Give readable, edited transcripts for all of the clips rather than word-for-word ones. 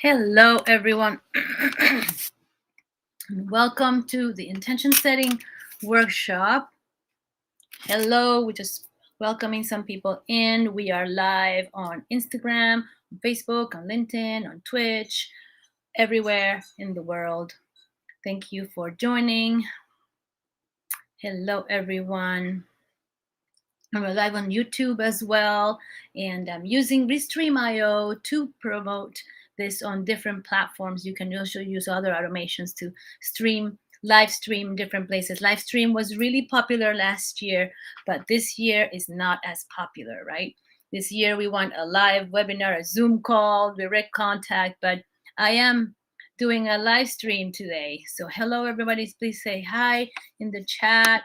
Hello, everyone. Welcome to the intention setting workshop. Hello, we're just welcoming some people in. We are live on Instagram, on Facebook, on LinkedIn, on Twitch, everywhere in the world. Thank you for joining. Hello, everyone. We're live on YouTube as well, and I'm using Restream.io to promote this on different platforms. You can also use other automations to live stream different places. Live stream was really popular last year, but this year is not as popular, right? This year we want a live webinar, a Zoom call, direct contact, but I am doing a live stream today. So hello, everybody. Please say hi in the chat.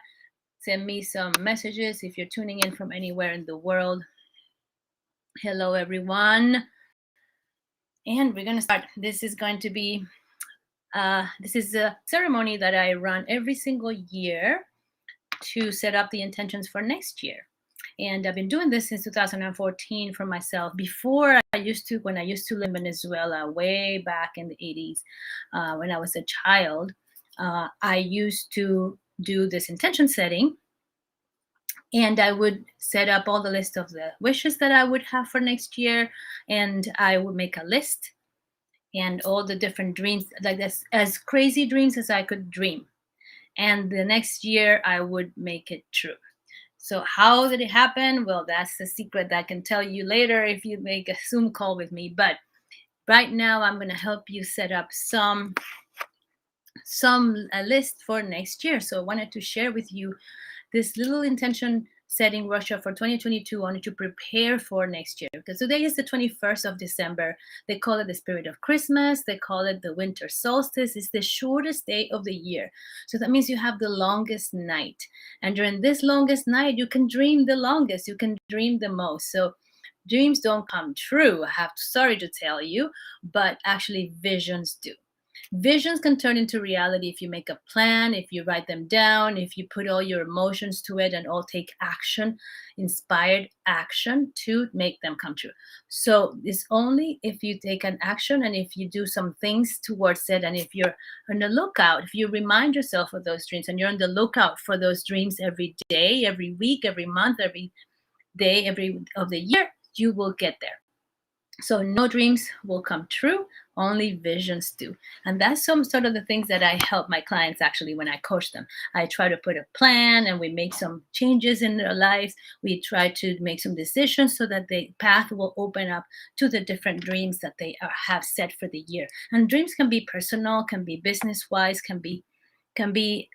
Send me some messages if you're tuning in from anywhere in the world. Hello, everyone. And we're going to start. This is going to be, this is a ceremony that I run every single year to set up the intentions for next year. And I've been doing this since 2014 for myself. Before when I used to live in Venezuela, way back in the 80s, when I was a child, I used to do this intention setting. And I would set up all the list of the wishes that I would have for next year. And I would make a list and all the different dreams, like this, as crazy dreams as I could dream. And the next year I would make it true. So how did it happen? Well, that's the secret that I can tell you later if you make a Zoom call with me. But right now I'm going to help you set up a list for next year. So I wanted to share with you this little intention setting workshop for 2022. I wanted to prepare for next year because today is the 21st of December. They call it the spirit of Christmas. They call it the winter solstice. It's the shortest day of the year. So that means you have the longest night. And during this longest night, you can dream the longest. You can dream the most. So dreams don't come true, sorry to tell you, but actually visions do. Visions can turn into reality if you make a plan, if you write them down, if you put all your emotions to it and all take action, inspired action to make them come true. So it's only if you take an action and if you do some things towards it, and if you're on the lookout, if you remind yourself of those dreams and you're on the lookout for those dreams every day, every week, every month, every day, every of the year, you will get there. So no dreams will come true, only visions do. And that's some sort of the things that I help my clients actually when I coach them. I try to put a plan and we make some changes in their lives. We try to make some decisions so that the path will open up to the different dreams that they have set for the year. And dreams can be personal, can be business-wise, can be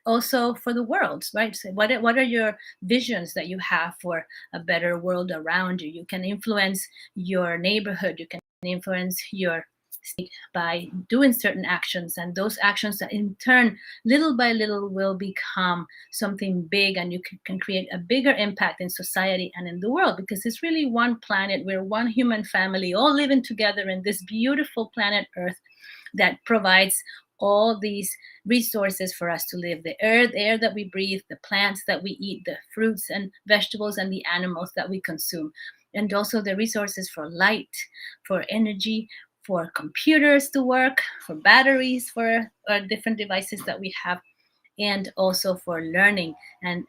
also for the world, right? So what are your visions that you have for a better world around you? You can influence your neighborhood, you can influence your state by doing certain actions, and those actions that in turn, little by little, will become something big, and you can create a bigger impact in society and in the world, because it's really one planet. We're one human family all living together in this beautiful planet Earth that provides all these resources for us to live: the air that we breathe, the plants that we eat, the fruits and vegetables, and the animals that we consume, and also the resources for light, for energy, for computers to work, for batteries, for different devices that we have, and also for learning and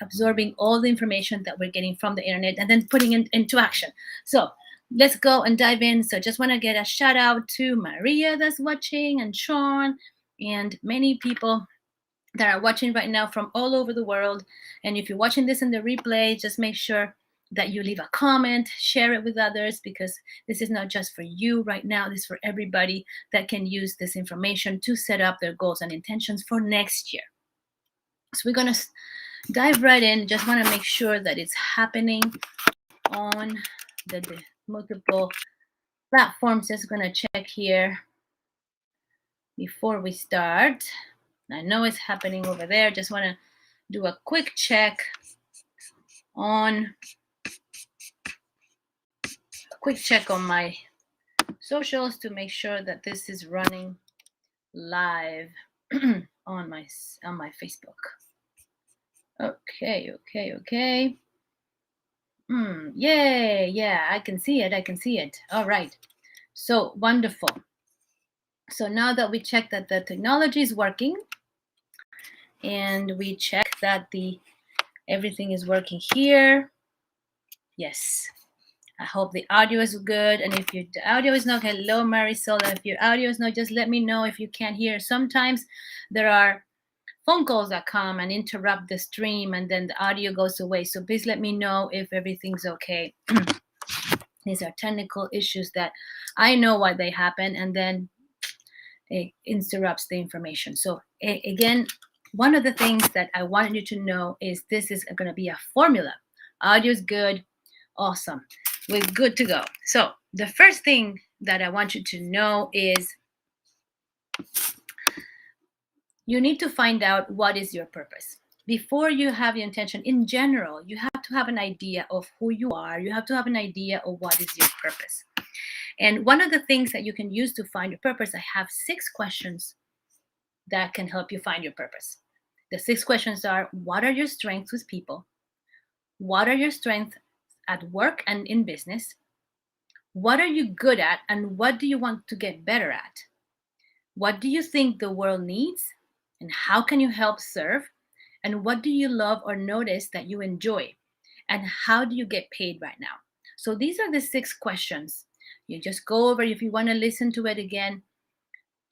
absorbing all the information that we're getting from the internet and then putting it into action. So let's go and dive in. So just want to get a shout out to Maria that's watching, and Sean, and many people that are watching right now from all over the world. And if you're watching this in the replay, just make sure that you leave a comment, share it with others, because this is not just for you right now. This is for everybody that can use this information to set up their goals and intentions for next year. So we're going to dive right in. Just want to make sure that it's happening on the multiple platforms. Just going to check here before we start. I know it's happening over there. Just want to do a quick check on my socials to make sure that this is running live on my Facebook. Okay. Yay, yeah, I can see it. All right. So wonderful. So now that we check that the technology is working, and we check that everything is working here. Yes. I hope the audio is good. And if the audio is not, hello, Marisol. If your audio is not, just let me know if you can't hear. Sometimes there are phone calls that come and interrupt the stream, and then the audio goes away. So please let me know if everything's okay. These are technical issues that I know why they happen, and then it interrupts the information. So again, one of the things that I wanted you to know is this is going to be a formula. Audio is good. Awesome. We're good to go. So the first thing that I want you to know is you need to find out what is your purpose. Before you have your intention, in general, you have to have an idea of who you are. You have to have an idea of what is your purpose. And one of the things that you can use to find your purpose, I have 6 questions that can help you find your purpose. The 6 questions are: what are your strengths with people? What are your strengths at work and in business? What are you good at, and what do you want to get better at? What do you think the world needs, and how can you help serve? And what do you love or notice that you enjoy? And how do you get paid right now? So these are the 6 questions. You just go over, if you want to listen to it again,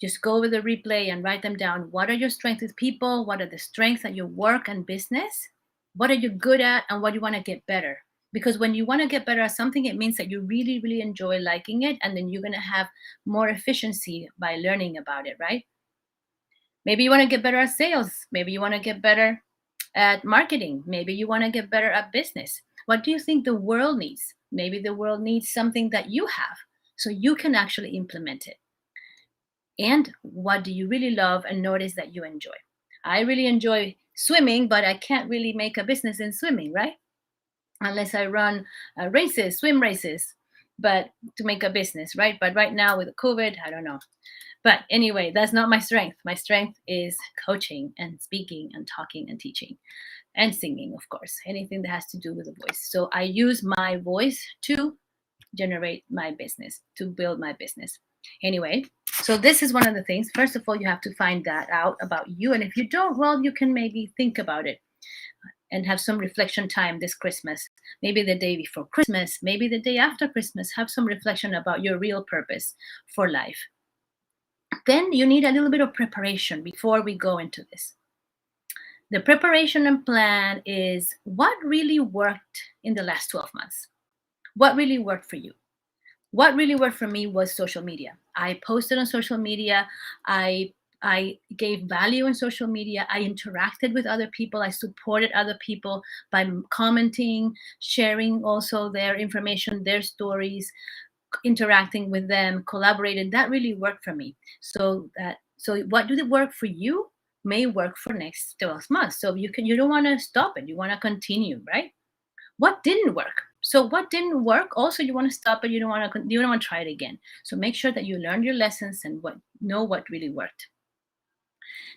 just go over the replay and write them down. What are your strengths with people? What are the strengths at your work and business? What are you good at, and what do you want to get better? Because when you want to get better at something, it means that you really, really enjoy liking it, and then you're going to have more efficiency by learning about it, right? Maybe you want to get better at sales. Maybe you want to get better at marketing. Maybe you want to get better at business. What do you think the world needs? Maybe the world needs something that you have, so you can actually implement it. And what do you really love and notice that you enjoy? I really enjoy swimming, but I can't really make a business in swimming, right? Unless I run races, swim races, but to make a business, right? But right now with the COVID, I don't know. But anyway, that's not my strength. My strength is coaching and speaking and talking and teaching and singing, of course, anything that has to do with the voice. So I use my voice to generate my business, to build my business. Anyway, so this is one of the things. First of all, you have to find that out about you. And if you don't, well, you can maybe think about it and have some reflection time this Christmas, maybe the day before Christmas, maybe the day after Christmas. Have some reflection about your real purpose for life. Then you need a little bit of preparation before we go into this. The preparation and plan is what really worked in the last 12 months. What really worked for you? What really worked for me was social media. I posted on social media. I gave value on social media. I interacted with other people. I supported other people by commenting, sharing also their information, their stories, interacting with them, collaborating. That really worked for me. So what did it work for you may work for next 12 months. So you don't want to stop it. You want to continue, right? What didn't work? So what didn't work? Also, you want to stop it. You don't want to try it again. So make sure that you learned your lessons and know what really worked.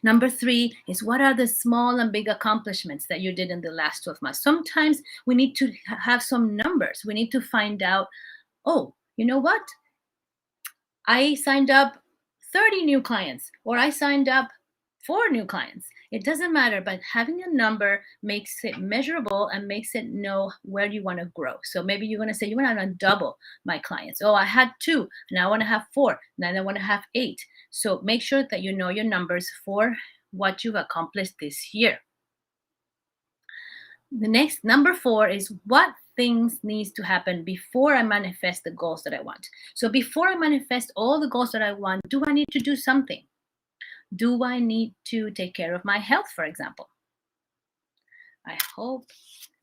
Number 3 is what are the small and big accomplishments that you did in the last 12 months? Sometimes we need to have some numbers. We need to find out, oh, you know what? I signed up 30 new clients, or I signed up 4 new clients. It doesn't matter, but having a number makes it measurable and makes it know where you want to grow. So maybe you're going to say, you want to double my clients. Oh, I had 2, now I want to have 4, now I want to have 8. So make sure that you know your numbers for what you've accomplished this year. The next, number 4, is what things needs to happen before I manifest the goals that I want. So before I manifest all the goals that I want, do I need to do something? Do I need to take care of my health, for example? I hope.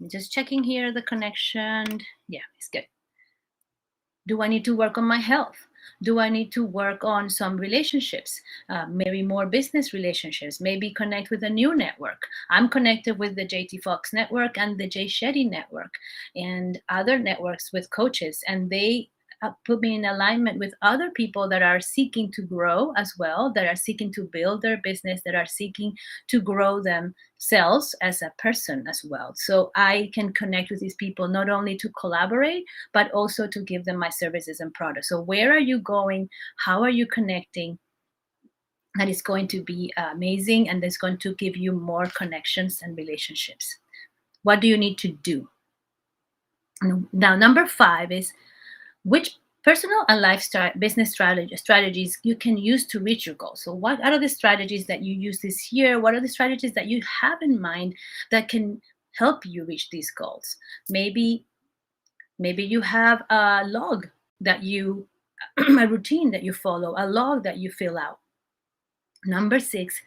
I'm just checking here the connection. Yeah, it's good. Do I need to work on my health? Do I need to work on some relationships? Maybe more business relationships, maybe connect with a new network. I'm connected with the JT Fox network and the Jay Shetty network and other networks with coaches, and they put me in alignment with other people that are seeking to grow as well, that are seeking to build their business, that are seeking to grow themselves as a person as well. So I can connect with these people not only to collaborate, but also to give them my services and products. So where are you going? How are you connecting? that is going to be amazing, and that's going to give you more connections and relationships. What do you need to do? Now, number 5 is which personal and lifestyle business strategies you can use to reach your goals. So what are the strategies that you use this year? What are the strategies that you have in mind that can help you reach these goals? Maybe you have a log that you a routine that you follow, a log that you fill out. Number 6,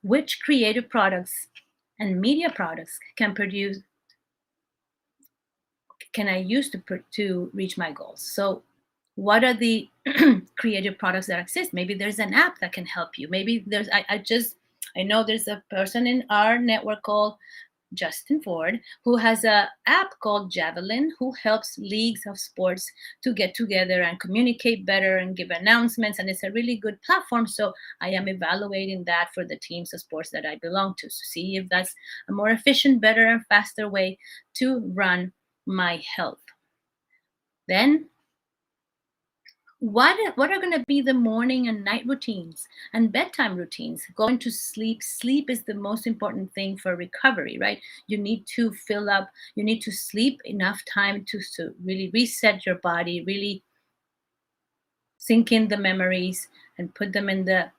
which creative products and media products can I use to reach my goals? So what are the creative products that exist? Maybe there's an app that can help you. Maybe there's I know there's a person in our network called Justin Ford, who has a app called Javelin, who helps leagues of sports to get together and communicate better and give announcements. And it's a really good platform. So I am evaluating that for the teams of sports that I belong to see if that's a more efficient, better, and faster way to run my health. Then what are going to be the morning and night routines and bedtime routines? Going to sleep is the most important thing for recovery, right? You need to fill up, you need to sleep enough time to really reset your body, really sink in the memories and put them in the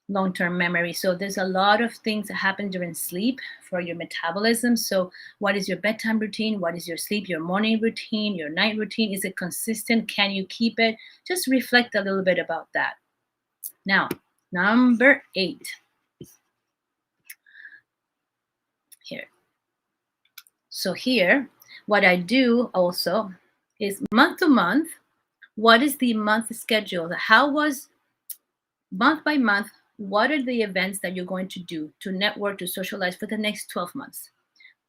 long-term memory. So there's a lot of things that happen during sleep for your metabolism. So what is your bedtime routine? What is your sleep, your morning routine, your night routine? Is it consistent? Can you keep it? Just reflect a little bit about that. Now, number 8. Here. So here, what I do also is month to month, what is the month schedule? How was month by month, what are the events that you're going to do to network, to socialize for the next 12 months?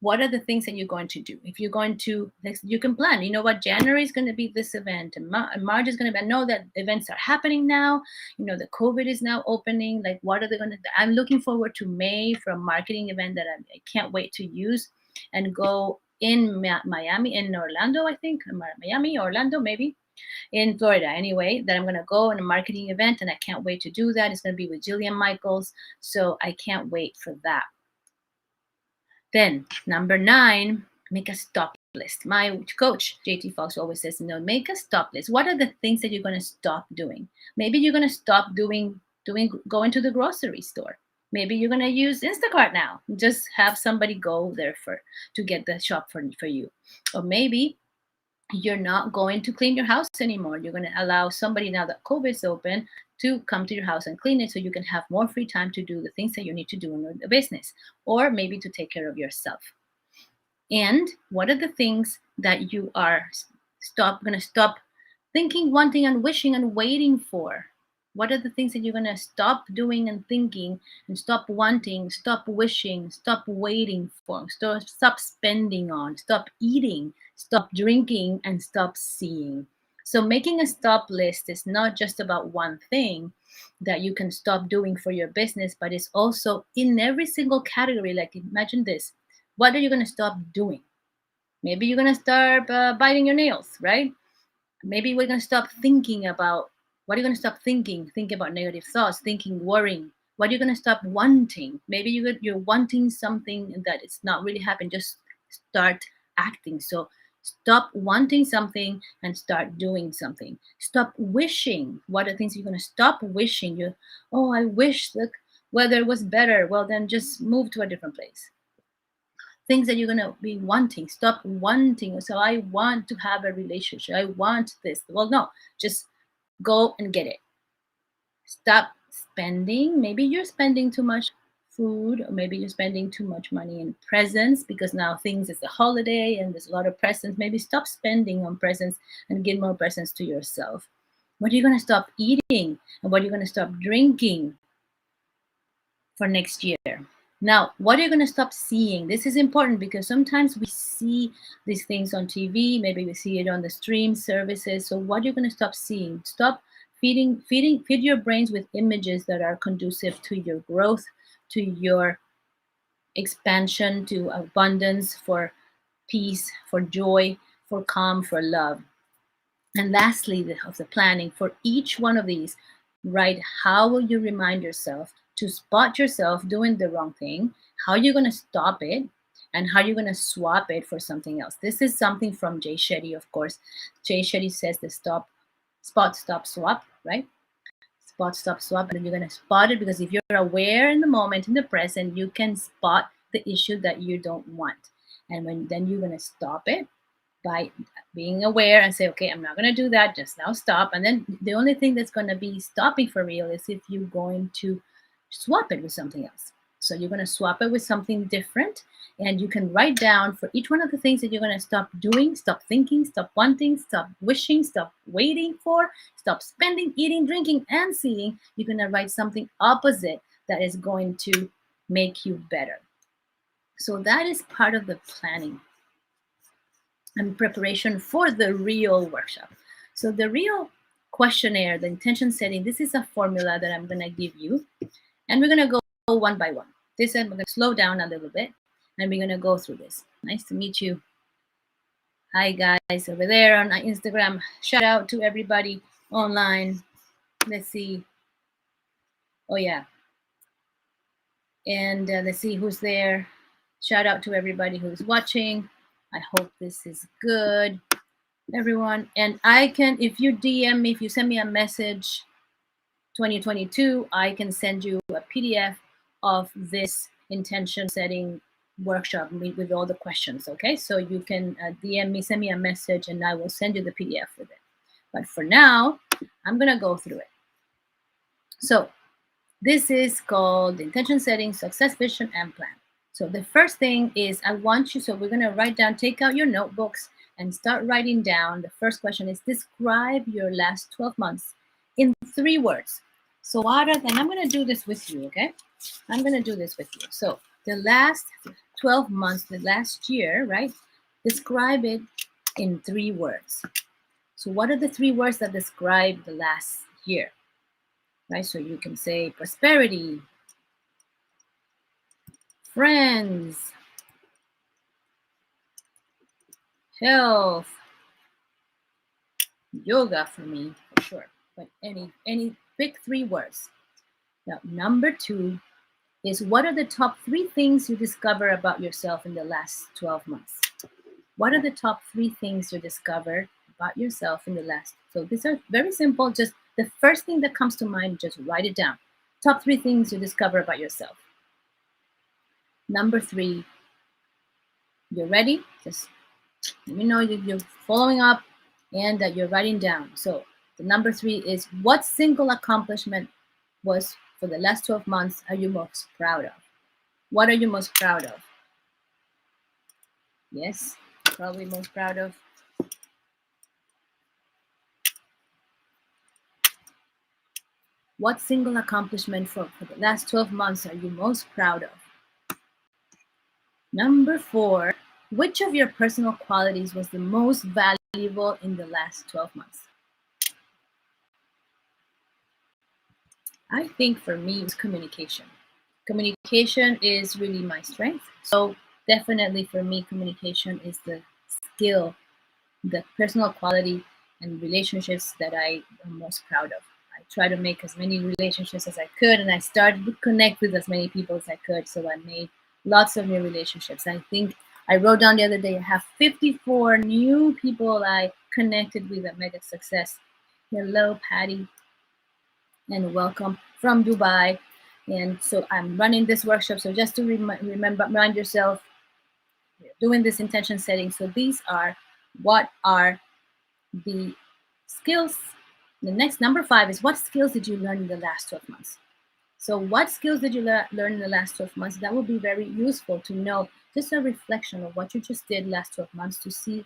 What are the things that you're going to do? If you're going to, you can plan. You know what? January is going to be this event, and March is going to be. I know that events are happening now. You know, the COVID is now opening. Like, what are they going to? I'm looking forward to May for a marketing event that I can't wait to use and go in Miami, in Orlando, I think, Miami, Orlando, maybe. In Florida, anyway, that I'm going to go on a marketing event, and I can't wait to do that. It's going to be with Jillian Michaels, so I can't wait for that. Then, number 9, make a stop list. My coach, JT Fox, always says, make a stop list. What are the things that you're going to stop doing? Maybe you're going to stop going to the grocery store. Maybe you're going to use Instacart now. Just have somebody go there to get the shop for you. Or maybe you're not going to clean your house anymore. You're going to allow somebody, now that COVID's open, to come to your house and clean it so you can have more free time to do the things that you need to do in the business, or maybe to take care of yourself. And what are the things that you are going to stop thinking, wanting, and wishing and waiting for? What are the things that you're going to stop doing and thinking and stop wanting, stop wishing, stop waiting for, stop spending on, stop eating, stop drinking, and stop seeing? So making a stop list is not just about one thing that you can stop doing for your business, but it's also in every single category. Like, imagine this. What are you going to stop doing? Maybe you're going to start biting your nails, right? Maybe we're going to stop thinking about, what are you going to stop thinking? Thinking about negative thoughts, thinking, worrying. What are you going to stop wanting? Maybe you're wanting something that it's not really happening. Just start acting. So stop wanting something and start doing something. Stop wishing. What are things you're going to stop wishing? I wish the weather was better. Well, then just move to a different place. Things that you're going to be wanting. Stop wanting. So I want to have a relationship. I want this. Well, no, just go and get it. Stop spending. Maybe you're spending too much food, or maybe you're spending too much money in presents because now it's a holiday and there's a lot of presents. Maybe stop spending on presents and give more presents to yourself. What are you going to stop eating? And what are you going to stop drinking for next year? Now, what are you going to stop seeing? This is important because sometimes we see these things on TV. Maybe we see it on the stream services. So what are you going to stop seeing? Stop feed your brains with images that are conducive to your growth, to your expansion, to abundance, for peace, for joy, for calm, for love. And lastly, of the planning, for each one of these, Write how will you remind yourself to spot yourself doing the wrong thing, how you're going to stop it, and how you're going to swap it for something else. This is something from Jay Shetty, of course. Jay Shetty says the spot, stop, swap, right? Spot, stop, swap, and then you're going to spot it, because if you're aware in the moment, in the present, you can spot the issue that you don't want. And then you're going to stop it by being aware and say, okay, I'm not going to do that, just now stop. And then the only thing that's going to be stopping for real is if you're going to swap it with something else. So you're going to swap it with something different, and you can write down for each one of the things that you're going to stop doing, stop thinking, stop wanting, stop wishing, stop waiting for, stop spending, eating, drinking, and seeing. You're going to write something opposite that is going to make you better. So that is part of the planning and preparation for the real workshop. So the real questionnaire, the intention setting, this is a formula that I'm going to give you, and we're going to go one by one. This time we're going to slow down a little bit, and we're going to go through this. Nice to meet you. Hi guys over there on Instagram. Shout out to everybody online. Let's see. Oh yeah. And let's see who's there. Shout out to everybody who's watching. I hope this is good, everyone. And I can, if you DM me, if you send me a message 2022, I can send you a PDF of this intention setting workshop with all the questions, okay? So you can DM me, send me a message, and I will send you the PDF with it. But for now, I'm gonna go through it. So this is called intention setting, success vision, and plan. So the first thing is I want you, so we're gonna write down, take out your notebooks and start writing down. The first question is describe your last 12 months in 3 words. So and I'm gonna do this with you, okay? I'm gonna do this with you. So the last 12 months, the last year, right? Describe it in 3 words. So what are the 3 words that describe the last year? Right, so you can say prosperity, friends, health, yoga for me, for sure. But any pick 3 words. Now, number 2 is what are the top 3 things you discover about yourself in the last 12 months? What are the top 3 things you discover about yourself in the last? So these are very simple. Just the first thing that comes to mind, just write it down. Top 3 things you discover about yourself. Number 3, you're ready? Just let me know you're following up and that you're writing down. So the number 3 is what single accomplishment was for the last 12 months are you most proud of? What are you most proud of? Yes, probably most proud of. What single accomplishment for the last 12 months are you most proud of? Number 4, which of your personal qualities was the most valuable in the last 12 months? I think for me, it's communication. Communication is really my strength. So definitely for me, communication is the skill, the personal quality and relationships that I am most proud of. I try to make as many relationships as I could, and I started to connect with as many people as I could. So I made lots of new relationships. I think I wrote down the other day, I have 54 new people I connected with at Mega Success. Hello, Patty, and welcome from Dubai. And so I'm running this workshop. So just to remind yourself, doing this intention setting. So these are what are the skills. The next number 5 is what skills did you learn in the last 12 months? So what skills did you learn in the last 12 months? That would be very useful to know, just a reflection of what you just did last 12 months to see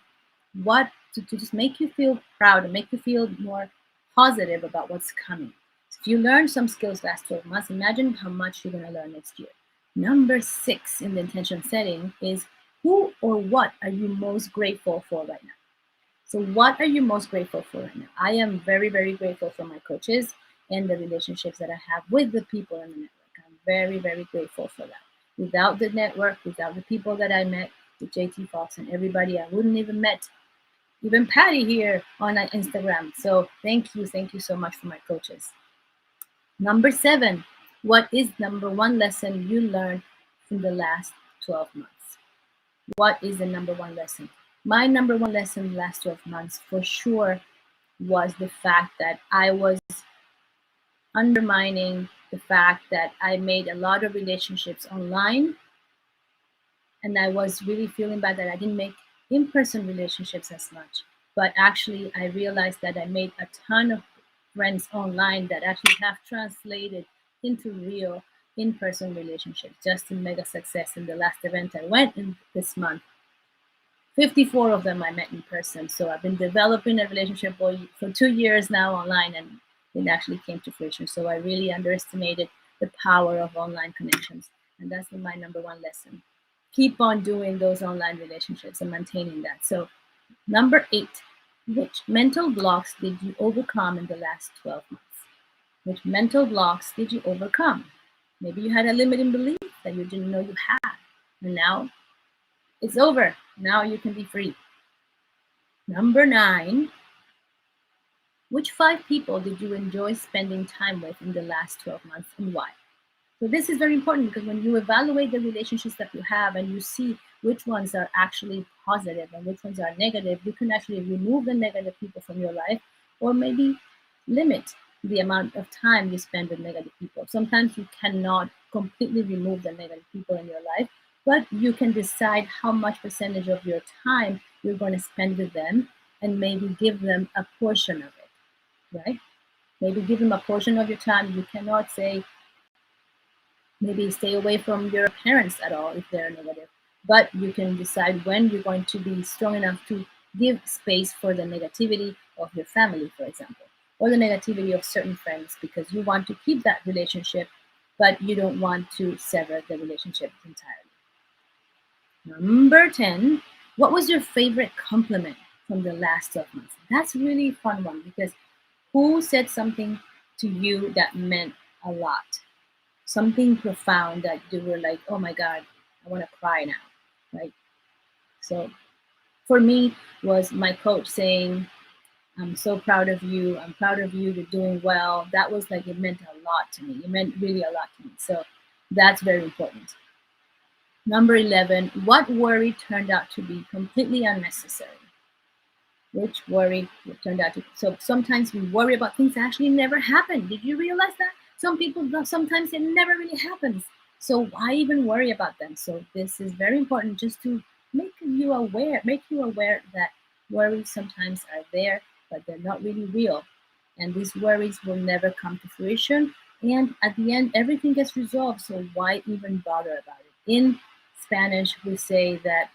what, to just make you feel proud and make you feel more positive about what's coming. So if you learned some skills last 12 months, imagine how much you're going to learn next year. Number 6 in the intention setting is who or what are you most grateful for right now? So what are you most grateful for right now? I am very, very grateful for my coaches and the relationships that I have with the people in the network. I'm very, very grateful for that. Without the network, without the people that I met with JT Fox and everybody, I wouldn't even met even Patty here on Instagram. So thank you so much for my coaches. Number 7, what is number one lesson you learned in the last 12 months? What is the number one lesson? My number one lesson in the last 12 months for sure was the fact that I was undermining the fact that I made a lot of relationships online, and I was really feeling bad that I didn't make in-person relationships as much. But actually, I realized that I made a ton of friends online that actually have translated into real in-person relationships. Just to make a success in the last event I went in this month, 54 of them I met in person. So I've been developing a relationship for 2 years now online, and it actually came to fruition. So I really underestimated the power of online connections. And that's my number one lesson. Keep on doing those online relationships and maintaining that. So, number 8, which mental blocks did you overcome in the last 12 months? Which mental blocks did you overcome? Maybe you had a limiting belief that you didn't know you had. And now it's over. Now you can be free. Number 9, which 5 people did you enjoy spending time with in the last 12 months and why? So this is very important because when you evaluate the relationships that you have and you see which ones are actually positive and which ones are negative, you can actually remove the negative people from your life or maybe limit the amount of time you spend with negative people. Sometimes you cannot completely remove the negative people in your life, but you can decide how much percentage of your time you're going to spend with them and maybe give them a portion of it, right? Maybe give them a portion of your time. You cannot say, maybe stay away from your parents at all if they're negative. But you can decide when you're going to be strong enough to give space for the negativity of your family, for example, or the negativity of certain friends because you want to keep that relationship, but you don't want to sever the relationship entirely. Number 10, what was your favorite compliment from the last 12 months? That's really a fun one because who said something to you that meant a lot? Something profound that you were like, oh my God, I want to cry now, right? So for me was my coach saying, I'm so proud of you. I'm proud of you. You're doing well. That was like, it meant a lot to me. It meant really a lot to me. So that's very important. Number 11, what worry turned out to be completely unnecessary? Which worry turned out to, so sometimes we worry about things that actually never happened. Did you realize that? Some people, sometimes it never really happens. So why even worry about them? So this is very important just to make you aware that worries sometimes are there, but they're not really real. And these worries will never come to fruition. And at the end, everything gets resolved. So why even bother about it? In Spanish, we say that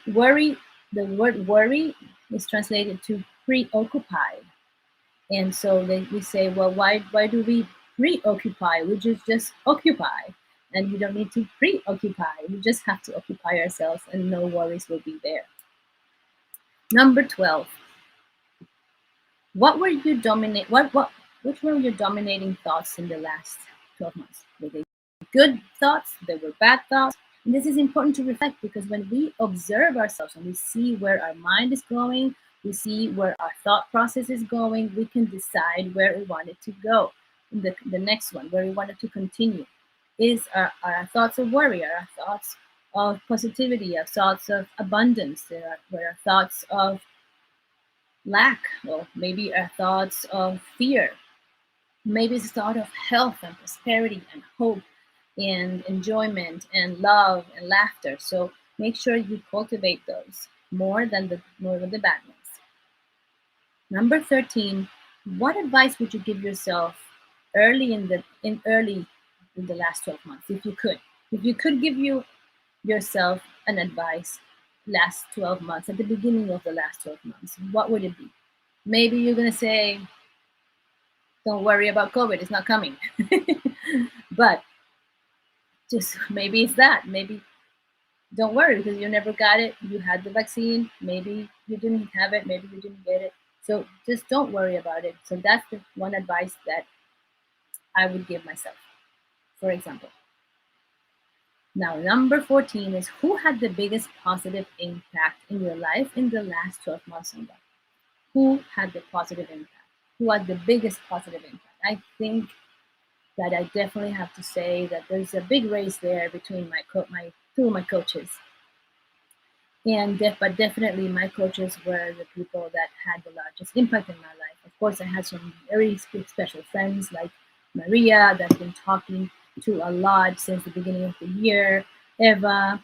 worry, the word worry is translated to preoccupied. And so we say, well, why do we preoccupy? We just occupy. And we don't need to preoccupy. We just have to occupy ourselves and no worries will be there. Number 12. What were you dominate which were your dominating thoughts in the last 12 months? Were they good thoughts? They were bad thoughts? And this is important to reflect because when we observe ourselves and we see where our mind is going, we see where our thought process is going, we can decide where we want it to go. In the next one, where we want it to continue. Is our thoughts of worry, our thoughts of positivity, our thoughts of abundance, our thoughts of lack, or maybe our thoughts of fear. Maybe it's a thought of health and prosperity and hope and enjoyment and love and laughter. So make sure you cultivate those more than the bad ones. Number 13, what advice would you give yourself early in the last 12 months, if you could? If you could give yourself an advice last 12 months, at the beginning of the last 12 months, what would it be? Maybe you're going to say, don't worry about COVID, it's not coming. But just maybe it's that. Maybe don't worry because you never got it. You had the vaccine. Maybe you didn't have it. Maybe you didn't get it. So just don't worry about it. So that's the one advice that I would give myself, for example. Now, number 14 is who had the biggest positive impact in your life in the last 12 months and what? Who had the positive impact? Who had the biggest positive impact? I think that I definitely have to say that there's a big race there between two of my coaches. But definitely my coaches were the people that had the largest impact in my life. Of course, I had some very special friends like Maria that I've been talking to a lot since the beginning of the year. Eva,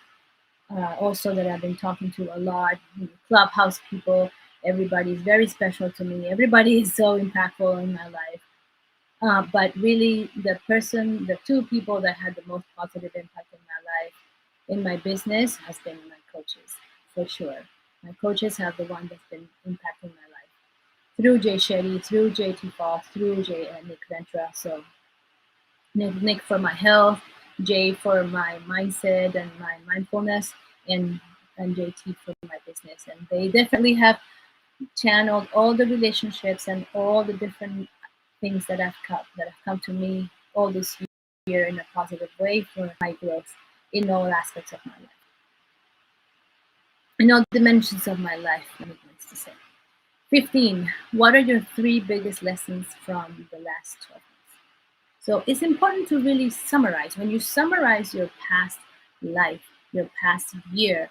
also that I've been talking to a lot. Clubhouse people, everybody is very special to me. Everybody is so impactful in my life. But really, the two people that had the most positive impact in my life, in my business, has been my coaches, for sure. My coaches have the one that's been impacting my life through Jay Shetty, through JT Foss, through Nick Ventra. So Nick for my health, Jay for my mindset and my mindfulness, and JT for my business. And they definitely have channeled all the relationships and all the different things that have come to me all this year in a positive way for my growth in all aspects of my life, in all dimensions of my life. Needless to say. 15. What are your 3 biggest lessons from the last 12 months? So it's important to really summarize. When you summarize your past life, your past year,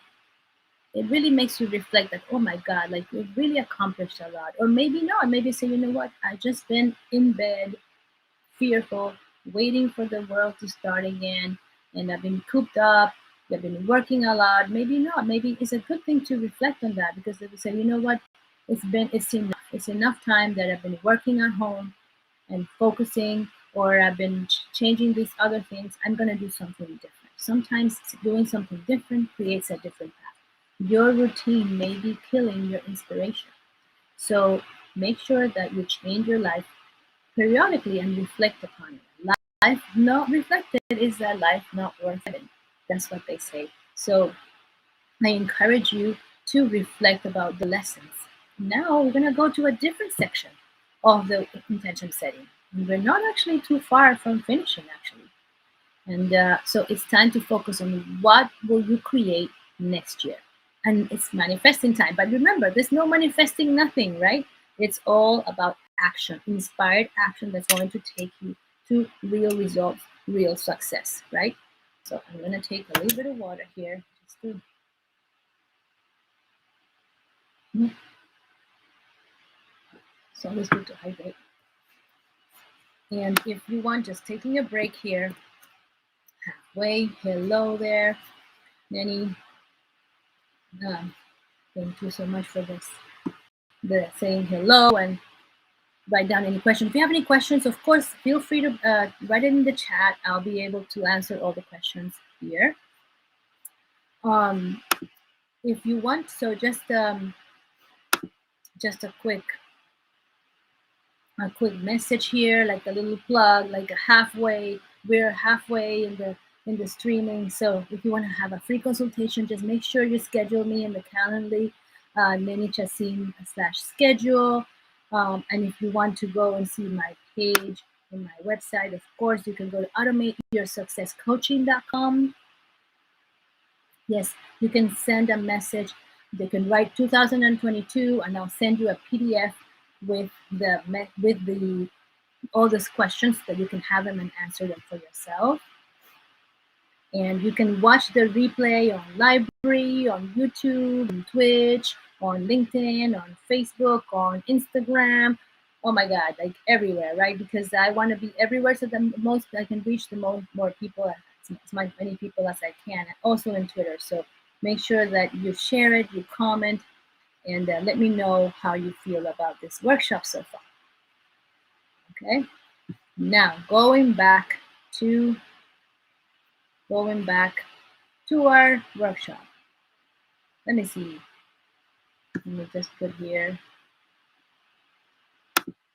it really makes you reflect that, oh my God, like you've really accomplished a lot. Or maybe not, maybe say, you know what, I just been in bed, fearful, waiting for the world to start again, and I've been cooped up, I've been working a lot. Maybe not, maybe it's a good thing to reflect on that, because if you say, you know what, it's enough time that I've been working at home and focusing, or I've been changing these other things. I'm going to do something different. Sometimes doing something different creates a different path. Your routine may be killing your inspiration. So make sure that you change your life periodically and reflect upon it. Life not reflected is a life not worth living. That's what they say. So I encourage you to reflect about the lessons. Now we're going to go to a different section of the intention setting. We're not actually too far from finishing, actually. And so it's time to focus on what will you create next year. And it's manifesting time. But remember, there's no manifesting nothing, right? It's all about action, inspired action that's going to take you to real results, real success, right? So I'm going to take a little bit of water here just to it's always good to hydrate. And if you want, just taking a break here, halfway. Hello there, Neni. Thank you so much for this. The saying hello and write down any questions. If you have any questions, of course, feel free to write it in the chat. I'll be able to answer all the questions here. If you want, so just a quick message here, like a little plug, like a halfway. We're halfway in the streaming. So if you want to have a free consultation, just make sure you schedule me in the Calendly, Neni Chacin /schedule. And if you want to go and see my page in my website, of course, you can go to automateyoursuccesscoaching.com. Yes, you can send a message. They can write 2022, and I'll send you a PDF with all these questions that you can have them and answer them for yourself. And you can watch the replay on Library, on YouTube, on Twitch, on LinkedIn, on Facebook, on Instagram. Oh my God, like everywhere, right? Because I want to be everywhere so that I can reach the more people, as many people as I can, and also in Twitter. So make sure that you share it, you comment, and let me know how you feel about this workshop so far. Okay, now going back to our workshop. Let me see. Let me just put here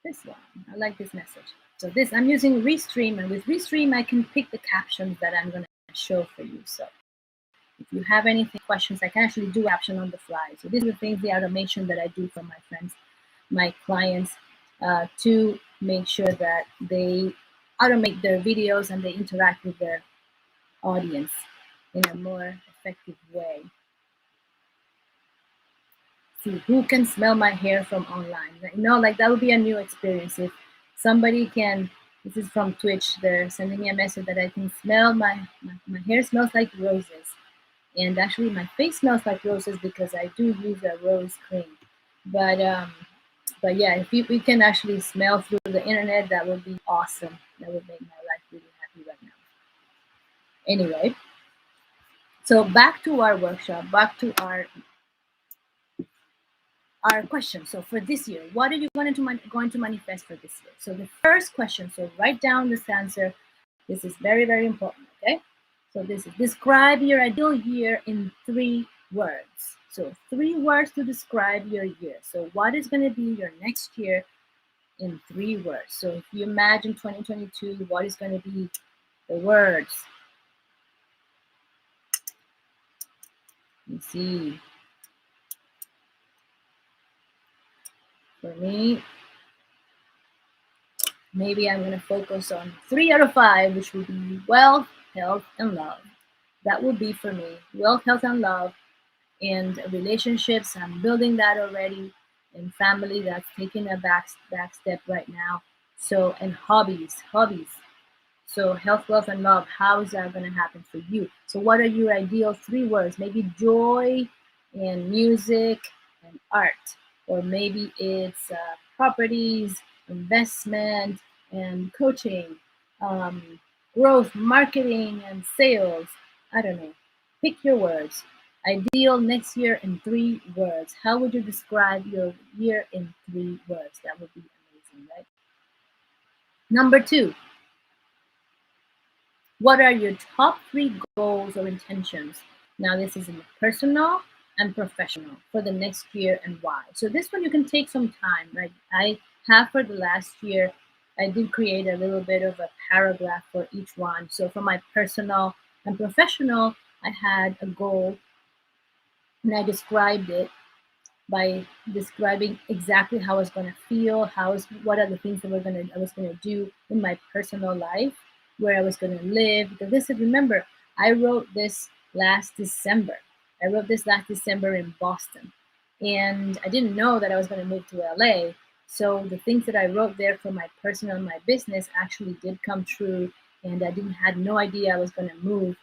this one. I like this message. So this, I'm using Restream, and with Restream, I can pick the captions that I'm going to show for you. So if you have any questions, I can actually do caption on the fly. So these are the things, the automation that I do for my friends, my clients, to make sure that they automate their videos and they interact with their audience in a more effective way. See, who can smell my hair from online? Like that would be a new experience. If somebody can This is from Twitch. They're sending me a message that I can smell my hair smells like roses. And actually my face smells like roses because I do use a rose cream. But yeah, if we can actually smell through the internet, that would be awesome. That would make my life really happy right now. Anyway, so back to our workshop, back to our question. So for this year, what are you going to manifest for this year? So the first question, so write down this answer. This is very, very important, okay? So this is describe your ideal year in 3 words. So 3 words to describe your year. So what is going to be your next year in 3 words? So if you imagine 2022, what is going to be the words? Let's see. For me, maybe I'm going to focus on 3 out of 5, which would be wealth, health, and love. That would be for me wealth, health, and love. And relationships, I'm building that already. And family, that's taking a back step right now. So, and hobbies. So health, wealth, and love, how is that going to happen for you? So what are your ideal 3 words? Maybe joy and music and art. Or maybe it's properties, investment, and coaching, growth, marketing, and sales. I don't know. Pick your words. Ideal next year in 3 words. How would you describe your year in 3 words? That would be amazing, right? Number 2, what are your top 3 goals or intentions? Now, this is in personal and professional for the next year and why. So, this one you can take some time, right? I have for the last year, I did create a little bit of a paragraph for each one. So, for my personal and professional, I had a goal and I described it by describing exactly how I was going to feel, what are the things that I was going to do in my personal life, where I was going to live. Because this is, remember, I wrote this last December. I wrote this last December in Boston, and I didn't know that I was going to move to LA. So the things that I wrote there for my personal and my business actually did come true, and I didn't had no idea I was going to move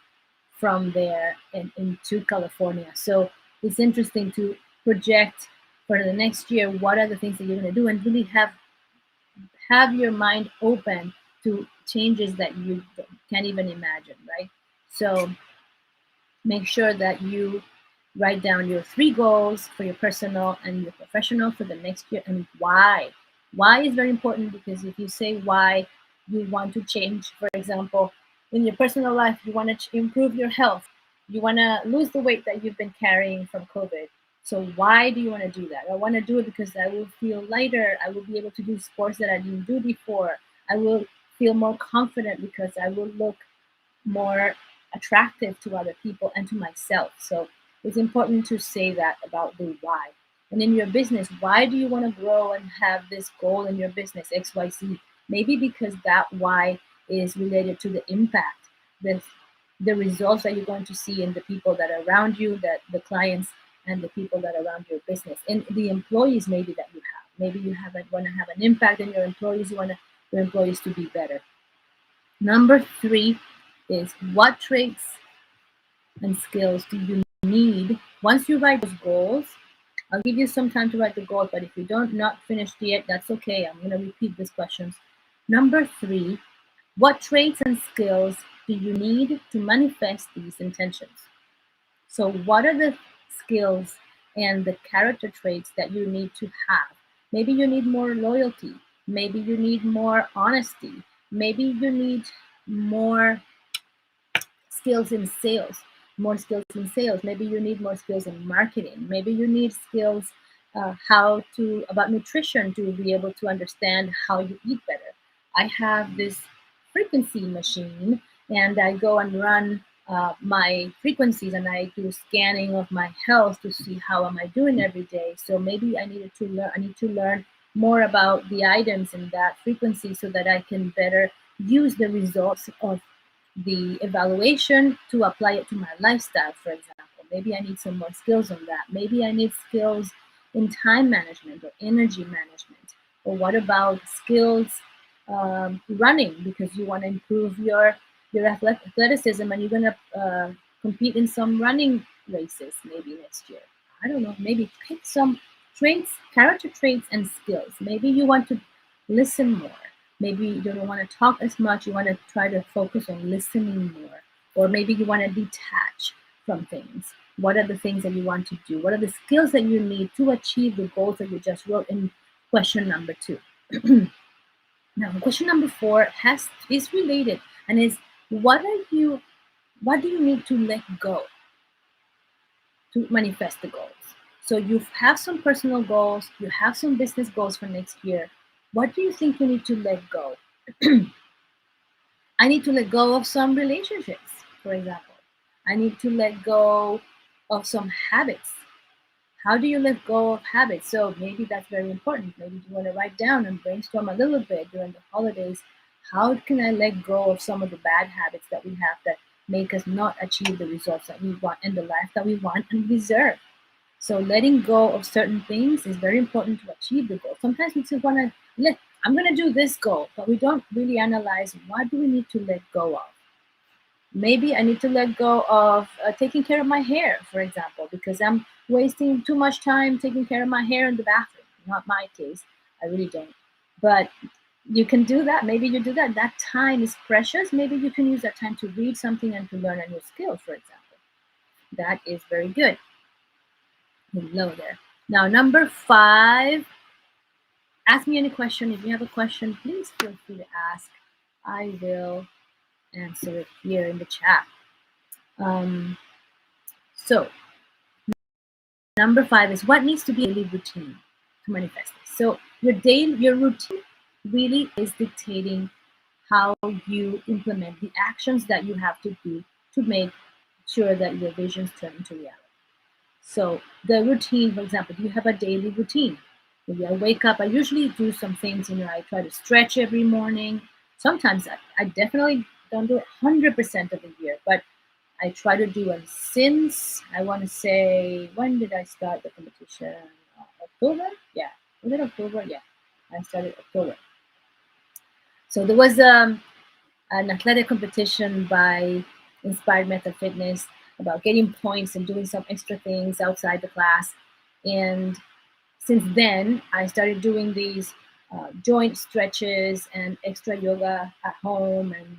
from there into California. So it's interesting to project for the next year what are the things that you're going to do and really have your mind open to changes that you can't even imagine, right? So make sure that you write down your 3 goals for your personal and your professional for the next year and why. Why is very important because if you say why you want to change, for example, in your personal life, you want to improve your health, you want to lose the weight that you've been carrying from COVID. So why do you want to do that? I want to do it because I will feel lighter. I will be able to do sports that I didn't do before. I will feel more confident because I will look more attractive to other people and to myself. So it's important to say that about the why. And in your business, why do you want to grow and have this goal in your business, XYZ? Maybe because that why is related to the impact, the, the results that you're going to see in the people that are around you, that the clients and the people that are around your business, and the employees maybe that you have. Maybe you want to have an impact in your employees. You want your employees to be better. Number 3 is what traits and skills do you need once you write those goals? I'll give you some time to write the goals, but if you don't not finished yet, that's okay. I'm going to repeat these questions. Number 3, what traits and skills do you need to manifest these intentions? So what are the skills and the character traits that you need to have? Maybe you need more loyalty. Maybe you need more honesty. Maybe you need more skills in sales, more skills in sales. Maybe you need more skills in marketing. Maybe you need skills about nutrition to be able to understand how you eat better. I have this frequency machine, and I go and run my frequencies, and I do scanning of my health to see how am I doing every day. So maybe I need to learn more about the items in that frequency so that I can better use the results of the evaluation to apply it to my lifestyle, for example. Maybe I need some more skills on that. Maybe I need skills in time management or energy management. Or what about skills running because you want to improve your athleticism, and you're going to compete in some running races maybe next year. I don't know. Maybe pick some traits, character traits, and skills. Maybe you want to listen more. Maybe you don't want to talk as much. You want to try to focus on listening more. Or maybe you want to detach from things. What are the things that you want to do? What are the skills that you need to achieve the goals that you just wrote in question number 2? Now, question number 4 is related, and is what do you need to let go to manifest the goals? So you have some personal goals, you have some business goals for next year. What do you think you need to let go? I need to let go of some relationships, for example. I need to let go of some habits. How do you let go of habits? So maybe that's very important. Maybe you want to write down and brainstorm a little bit during the holidays. How can I let go of some of the bad habits that we have that make us not achieve the results that we want and the life that we want and deserve? So letting go of certain things is very important to achieve the goal. Sometimes we just want to I'm going to do this goal, but we don't really analyze what do we need to let go of. Maybe I need to let go of taking care of my hair, for example, because I'm wasting too much time taking care of my hair in the bathroom. Not my case. I really don't. But you can do that. Maybe you do that. That time is precious. Maybe you can use that time to read something and to learn a new skill, for example. That is very good. Hello there. Now, number 5, ask me any question. If you have a question, please feel free to ask. I will answer it here in the chat. So number 5 is what needs to be a daily routine to manifest this. So your routine really is dictating how you implement the actions that you have to do to make sure that your visions turn into reality. So the routine, for example, do you have a daily routine? Maybe I wake up, I usually do some things, I try to stretch every morning. Sometimes I definitely don't do it 100% of the year, but I try to do it since, I want to say, when did I start the competition? October? Yeah. Was it October? Yeah. I started October. So there was an athletic competition by Inspired Method Fitness about getting points and doing some extra things outside the class. And since then, I started doing these joint stretches and extra yoga at home, and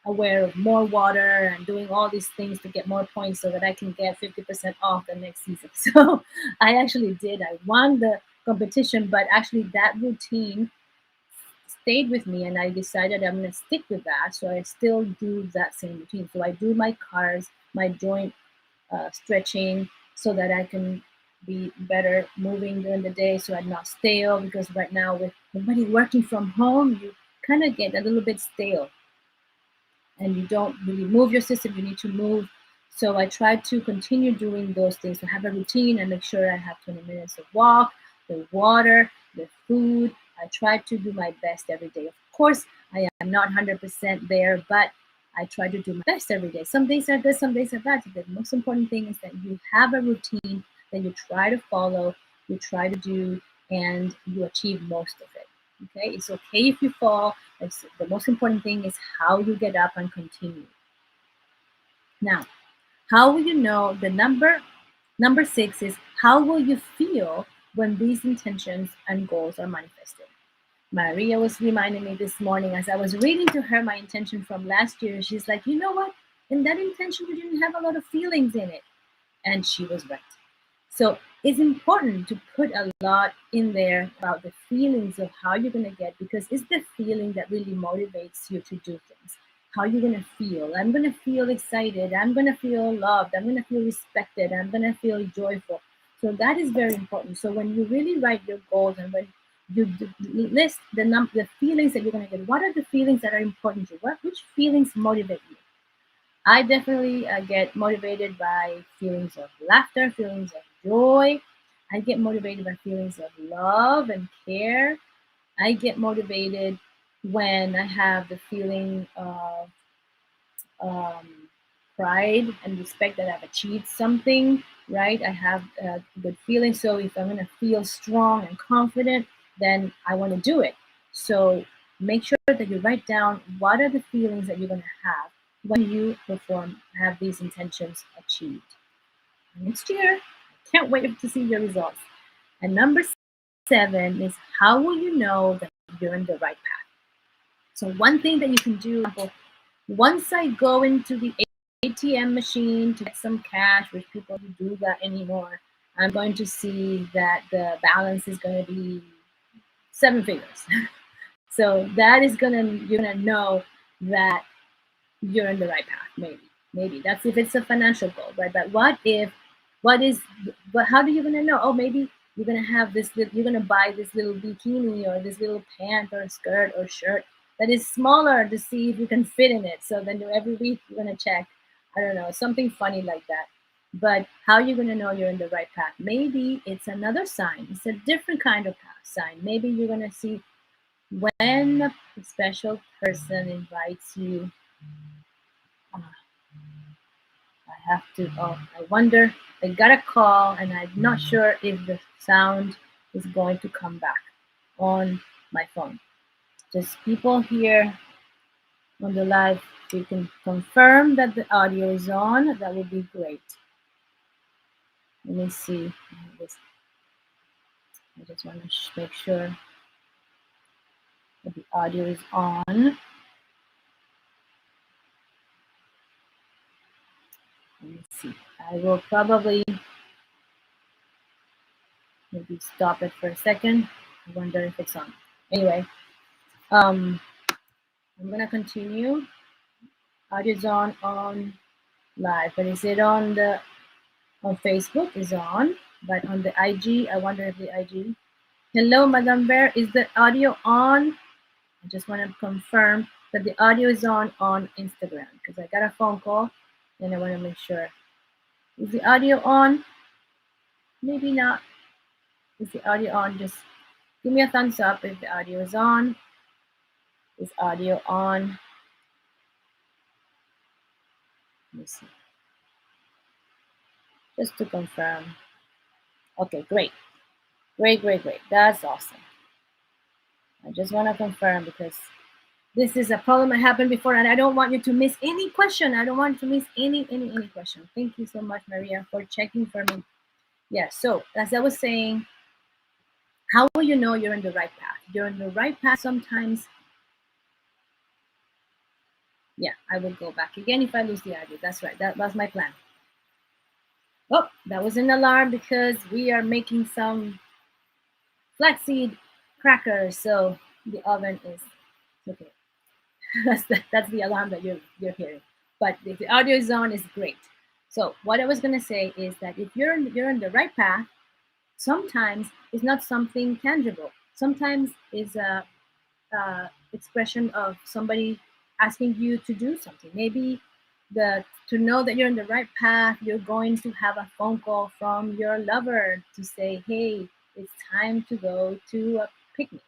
aware of more water and doing all these things to get more points so that I can get 50% off the next season. So I actually did. I won the competition, but actually that routine stayed with me, and I decided I'm going to stick with that. So I still do that same routine. So I do my cars, my joint stretching, so that I can be better moving during the day, so I'm not stale. Because right now, with everybody working from home, you kind of get a little bit stale, and you don't really move your system. You need to move. So I try to continue doing those things, to have a routine and make sure I have 20 minutes of walk, the water, the food. I try to do my best every day. Of course, I am not 100% there, but I try to do my best every day. Some days are good, some days are bad. The most important thing is that you have a routine that you try to follow, you try to do, and you achieve most of it. Okay, it's okay if you fall. The most important thing is how you get up and continue. Now, how will you know the number 6 is how will you feel when these intentions and goals are manifested? Maria was reminding me this morning as I was reading to her my intention from last year. She's like, you know what? In that intention, you didn't have a lot of feelings in it. And she was right. So it's important to put a lot in there about the feelings of how you're going to get, because it's the feeling that really motivates you to do things. How you're going to feel. I'm going to feel excited. I'm going to feel loved. I'm going to feel respected. I'm going to feel joyful. So that is very important. So when you really write your goals and when you list the feelings that you're going to get, what are the feelings that are important to you? Which feelings motivate you? I definitely get motivated by feelings of laughter, feelings of joy. I get motivated by feelings of love and care. I get motivated when I have the feeling of pride and respect that I've achieved something, right? I have a good feeling. So if I'm going to feel strong and confident, then I want to do it. So make sure that you write down what are the feelings that you're going to have when you have these intentions achieved. Next year, I can't wait to see your results. And number 7 is, how will you know that you're in the right path? So one thing that you can do, once I go into the ATM machine to get some cash, which people don't do that anymore, I'm going to see that the balance is going to be 7 figures. So that is you're gonna know that you're in the right path. Maybe that's if it's a financial goal, right? But how do you gonna know? Oh, maybe you're gonna have you're gonna buy this little bikini or this little pant or skirt or shirt that is smaller to see if you can fit in it. So then every week you're gonna check, I don't know, something funny like that. But how are you gonna know you're in the right path? Maybe it's another sign. It's a different kind of sign. Maybe you're gonna see when a special person invites you. I wonder, I got a call and I'm not sure if the sound is going to come back on my phone. Just people here on the live, if you can confirm that the audio is on, that would be great. Let me see. I just want to make sure that the audio is on. Let me see. I will probably maybe stop it for a second. I wonder if it's on. Anyway, I'm gonna continue. Audio is on live, but is it on Facebook? Is on, but on the IG, I wonder if the IG. Hello, Madame Bear, is the audio on? I just want to confirm that the audio is on Instagram because I got a phone call and I want to make sure. Is the audio on? Maybe not. Is the audio on? Just give me a thumbs up if the audio is on. Is audio on? Let me see. Just to confirm. Okay, great. Great. That's awesome. I just want to confirm because this is a problem that happened before and I don't want you to miss any question. I don't want to miss any question. Thank you so much, Maria, for checking for me. Yeah, so as I was saying, how will you know you're in the right path? You're in the right path sometimes. Yeah, I will go back again if I lose the audio. That's right. That was my plan. Oh, that was an alarm because we are making some flaxseed crackers. So the oven is okay. that's the alarm that you're hearing. But if the audio is on, is great. So what I was going to say is that if you're in the right path, sometimes it's not something tangible. Sometimes it's a expression of somebody asking you to do something. Maybe to know that you're in the right path, you're going to have a phone call from your lover to say, hey, it's time to go to a picnic.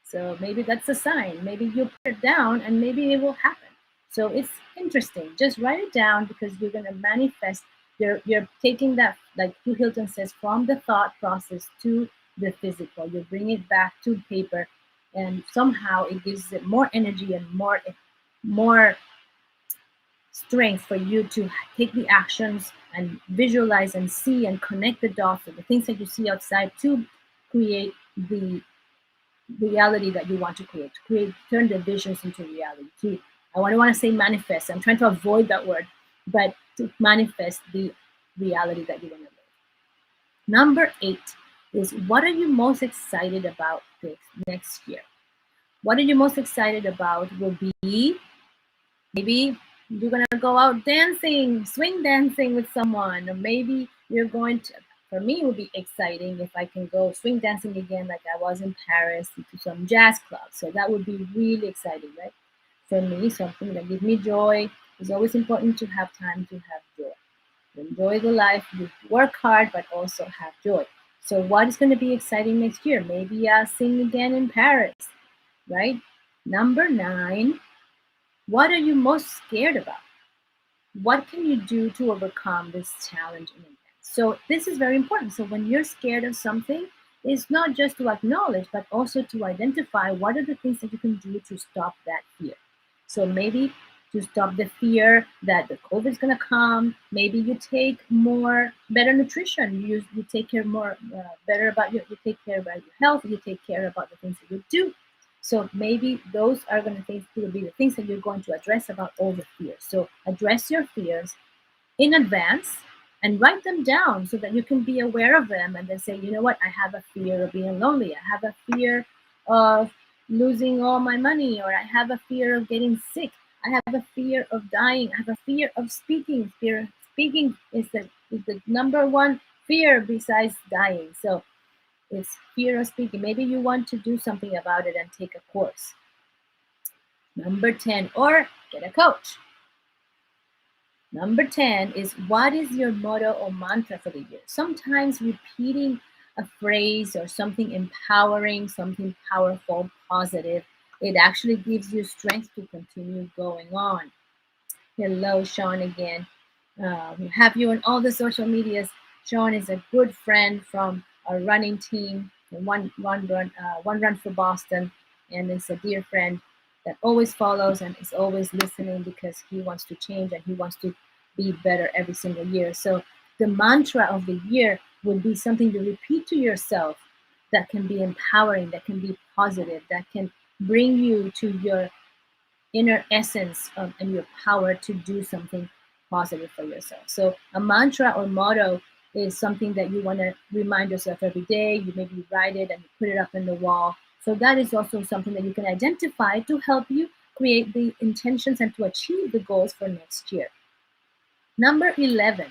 So maybe that's a sign. Maybe you put it down and maybe it will happen. So it's interesting. Just write it down because you're going to manifest. You're taking that, like Hugh Hilton says, from the thought process to the physical. You bring it back to paper, and somehow it gives it more energy and more strength for you to take the actions and visualize and see and connect the dots of the things that you see outside to create the reality that you want to create, turn the visions into reality. I want to say manifest. I'm trying to avoid that word, but to manifest the reality that you want to live. Number 8 is, what are you most excited about this next year? What are you most excited about will be, maybe you're going to go out dancing, swing dancing with someone, or maybe you're going to, for me, it would be exciting if I can go swing dancing again like I was in Paris to some jazz clubs. So that would be really exciting, right? For me, something that gives me joy. It's always important to have time to have joy. Enjoy the life, you work hard, but also have joy. So what is going to be exciting next year? Maybe I'll sing again in Paris, right? Number 9, what are you most scared about? What can you do to overcome this challenge in advance? So this is very important. So when you're scared of something, is not just to acknowledge, but also to identify what are the things that you can do to stop that fear. So maybe to stop the fear that the COVID is going to come, maybe you take more better nutrition. You take care more better about you take care about your health. You take care about the things that you do. So maybe those are going to be the things that you're going to address about all the fears. So address your fears in advance and write them down so that you can be aware of them and then say, you know what, I have a fear of being lonely. I have a fear of losing all my money, or I have a fear of getting sick. I have a fear of dying. I have a fear of speaking. Speaking is the number one fear besides dying. So it's fear of speaking. Maybe you want to do something about it and take a course. Number 10, or get a coach. Number 10 is, what is your motto or mantra for the year? Sometimes repeating a phrase or something empowering, something powerful, positive, it actually gives you strength to continue going on. Hello, Sean, again. We have you on all the social medias. Sean is a good friend from our running team, one run for Boston, and is a dear friend that always follows and is always listening because he wants to change and he wants to be better every single year. So the mantra of the year would be something you repeat to yourself that can be empowering, that can be positive, that can bring you to your inner essence and your power to do something positive for yourself. So a mantra or motto is something that you want to remind yourself every day. You maybe write it and you put it up in the wall. So that is also something that you can identify to help you create the intentions and to achieve the goals for next year. Number 11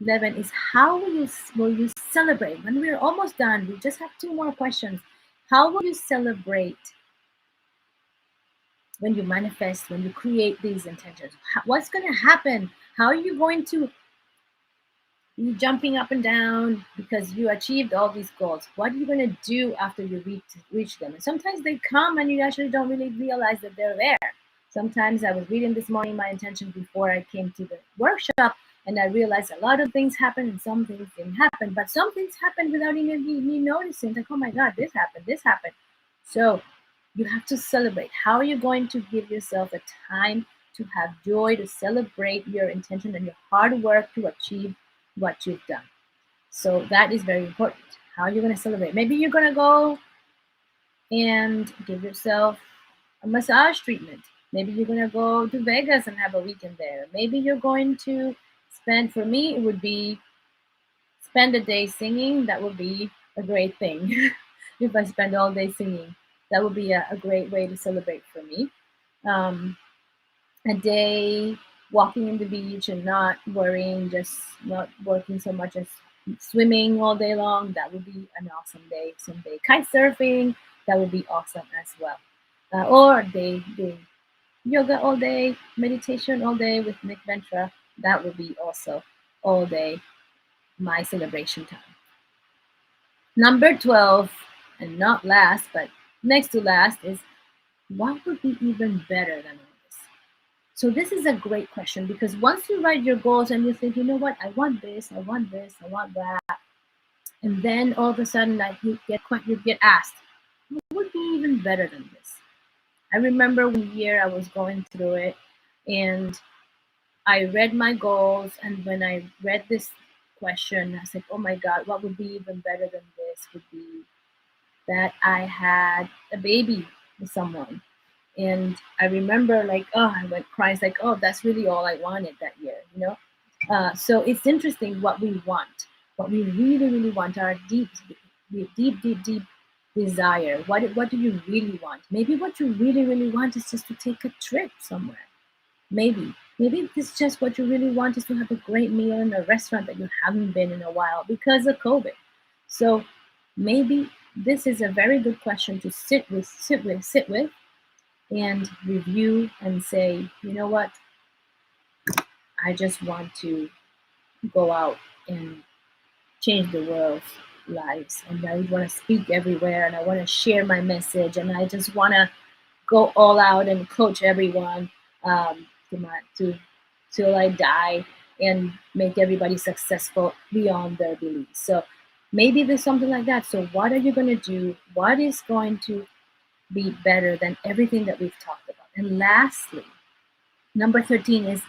is, how will you celebrate? When we're almost done, we just have 2 more questions. How will you celebrate when you manifest, when you create these intentions? What's going to happen? How are you going to be jumping up and down because you achieved all these goals? What are you going to do after you reach them? And sometimes they come and you actually don't really realize that they're there. Sometimes I was reading this morning my intention before I came to the workshop, and I realized a lot of things happened and some things didn't happen, but some things happened without even me noticing. Like, oh my God, this happened. So you have to celebrate. How are you going to give yourself a time to have joy, to celebrate your intention and your hard work to achieve what you've done? So that is very important. How are you going to celebrate? Maybe you're going to go and give yourself a massage treatment. Maybe you're going to go to Vegas and have a weekend there. Maybe you're going to for me, it would be spend a day singing. That would be a great thing. If I spend all day singing, that would be a great way to celebrate for me. A day walking in the beach and not worrying, just not working so much as swimming all day long, that would be an awesome day. Someday kite surfing, that would be awesome as well. Or day doing yoga all day, meditation all day with Nick Ventra, that would be also all day my celebration time. Number 12, and not last, but next to last, is, what would be even better than all this? So this is a great question, because once you write your goals and you think, you know what, I want this, I want this, I want that, and then all of a sudden you get asked, what would be even better than this? I remember one year I was going through it, and I read my goals, and when I read this question, I said, oh my God, what would be even better than this would be that I had a baby with someone. And I remember, like, oh, I went crying. It's like, oh, that's really all I wanted that year, you know? So it's interesting what we want, what we really, really want, our deep desire. What do you really want? Maybe what you really, really want is just to take a trip somewhere. Maybe it's just what you really want is to have a great meal in a restaurant that you haven't been in a while because of COVID. So maybe this is a very good question to sit with, and review and say, you know what? I just want to go out and change the world's lives, and I want to speak everywhere, and I want to share my message, and I just want to go all out and coach everyone till I die and make everybody successful beyond their beliefs. So Maybe there's something like that. So what are you going to do? What is going to be better than everything that we've talked about? And lastly, number 13 is,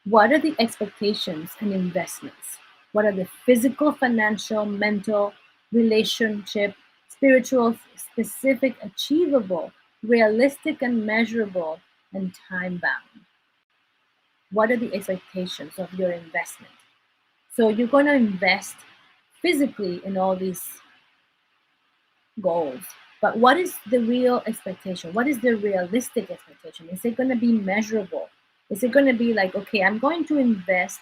what are the expectations and investments? What are the physical, financial, mental, relationship, spiritual, specific, achievable, realistic and measurable, and time bound? What are the expectations of your investment? So you're going to invest physically in all these goals. But what is the real expectation? What is the realistic expectation? Is it going to be measurable? Is it going to be like, okay, I'm going to invest,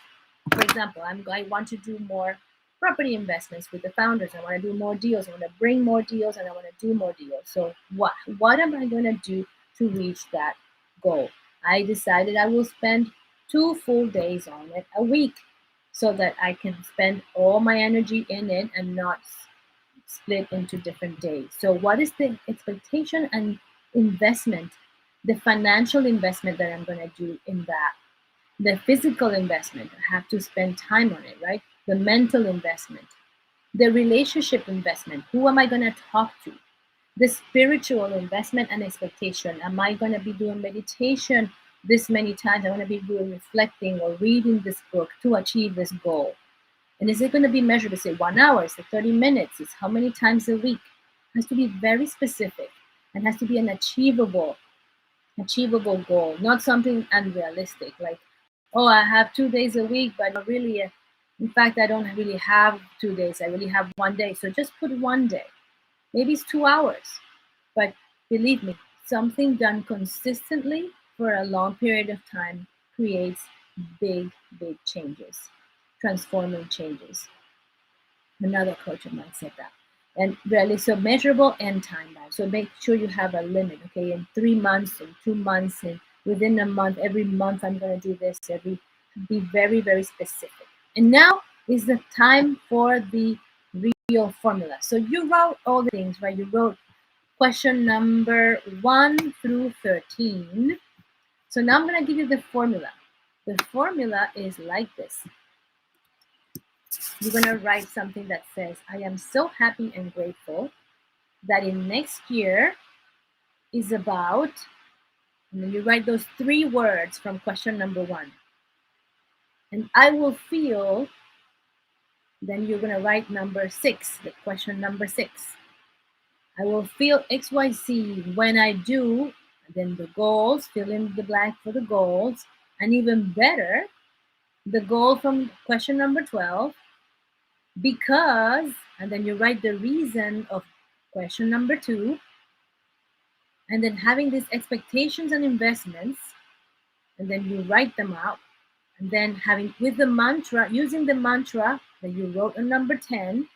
for example, I want to do more property investments with the founders. I want to do more deals. I want to bring more deals and I want to do more deals. So what am I going to do to reach that goal? I decided I will spend 2 full days on it a week so that I can spend all my energy in it and not split into different days. So what is the expectation and investment, the financial investment that I'm going to do in that? The physical investment, I have to spend time on it, right? The mental investment, the relationship investment, who am I going to talk to? The spiritual investment and expectation, am I going to be doing meditation this many times? I want to be doing reflecting or reading this book to achieve this goal. And is it going to be measured? Is it 1 hour? Is it 30 minutes? Is how many times a week? It has to be very specific and has to be an achievable goal, not something unrealistic. Like, oh, I have 2 days a week, but not really. In fact, I don't really have 2 days. I really have 1 day. So just put 1 day. Maybe it's 2 hours. But believe me, something done consistently for a long period of time creates big, big changes, transforming changes. Another coach of mine said that. And really, so measurable and time bound. So make sure you have a limit, okay? In 3 months, in 2 months, and within a month, every month I'm going to do this. Be very, very specific. And now is the time for the real formula. So you wrote all the things, right? You wrote question number 1 through 13. So now I'm going to give you the formula. The formula is like this. You're going to write something that says, I am so happy and grateful that in next year is about, and then you write those 3 words from question number 1. And I will feel, then you're going to write number 6, the question number 6. I will feel XYZ when I do, and then the goals, fill in the blank for the goals, and even better, the goal from question number 12, because, and then you write the reason of question number 2, and then having these expectations and investments, and then you write them out, and then having with the mantra, using the mantra that you wrote on number 10,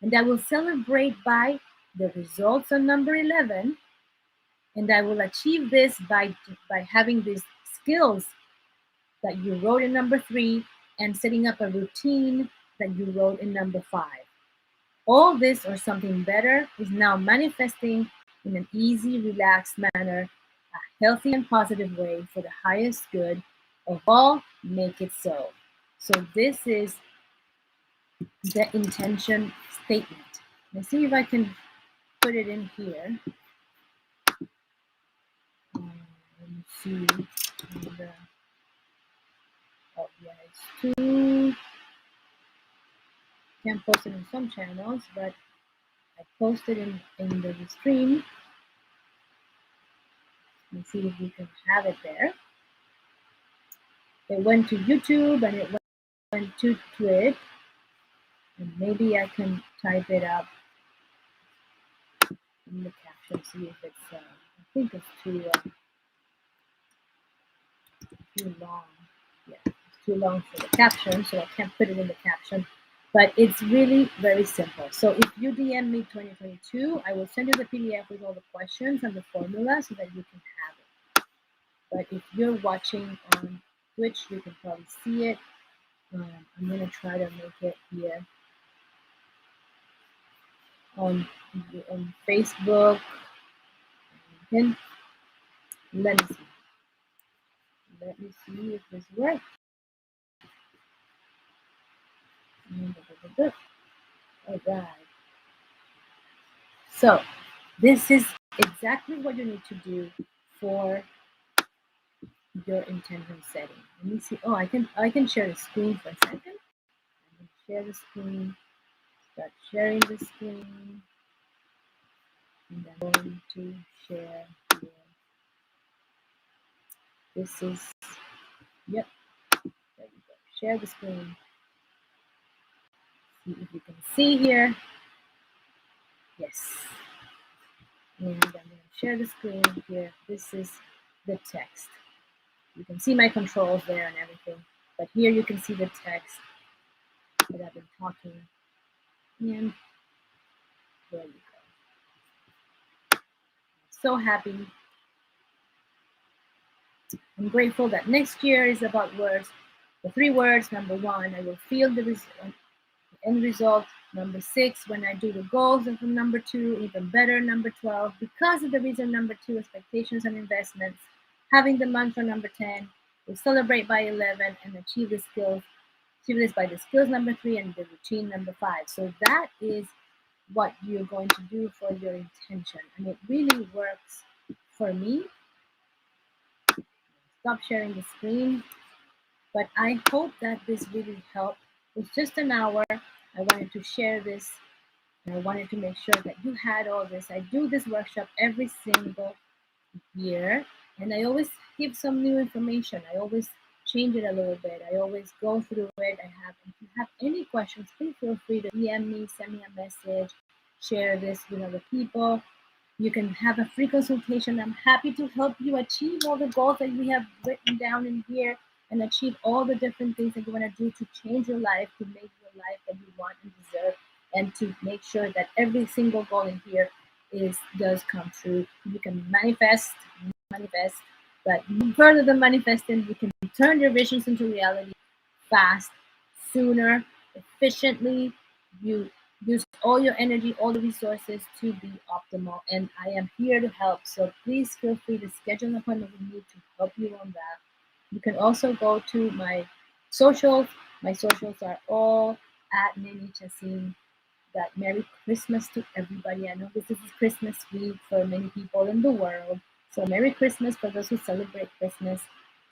and I will celebrate by the results on number 11, and I will achieve this by having these skills that you wrote in number 3 and setting up a routine that you wrote in number 5. All this or something better is now manifesting in an easy, relaxed manner, a healthy and positive way for the highest good of all. Make it so. So this is the intention statement. Let's see if I can put it in here. Let me see. Oh yeah, it's too. Can't post it in some channels, but I posted in the stream. Let's see if we can have it there. It went to YouTube and it went to Twitch. And maybe I can type it up in the caption, see if it's, I think it's too long. Yeah, it's too long for the caption, so I can't put it in the caption. But it's really very simple. So if you DM me 2022, I will send you the PDF with all the questions and the formula so that you can have it. But if you're watching on Twitch, you can probably see it. I'm going to try to make it here on Facebook. And let me see. Let me see if this works. All right. So this is exactly what you need to do for your intention setting. Let me see. Oh, I can share the screen for a second. I can share the screen. Start sharing the screen, and I'm going to share here. This is yep. There you go. Share the screen. See if you can see here. Yes. And I'm going to share the screen here. This is the text. You can see my controls there and everything. But here you can see the text that I've been talking. And there you go. So happy. I'm grateful that next year is about words. The 3 words. Number 1, I will feel the end result. Number 6, when I do the goals, and from number 2, even better. Number 12, because of the reason. Number 2, expectations and investments. Having the mantra. Number 10, we celebrate by 11 and achieve the skills. Achieve this by the skills. Number 3, and the routine. Number 5. So that is what you're going to do for your intention, and it really works for me. Stop sharing the screen. But I hope that this really helped. It's just an hour. I wanted to share this, and I wanted to make sure that you had all this. I do this workshop every single year, and I always give some new information. I always change it a little bit. I always go through it. If you have any questions, please feel free to DM me, send me a message, share this with other people. You can have a free consultation. I'm happy to help you achieve all the goals that we have written down in here and achieve all the different things that you want to do to change your life, to make your life that you want and deserve, and to make sure that every single goal in here does come true. You can manifest, but further than manifesting, you can turn your visions into reality fast, sooner, efficiently. You use all your energy, all the resources to be optimal. And I am here to help. So please feel free to schedule an appointment with me to help you on that. You can also go to my socials. My socials are all at Neni Chacin. That Merry Christmas to everybody. I know this is Christmas week for many people in the world. So Merry Christmas for those who celebrate Christmas,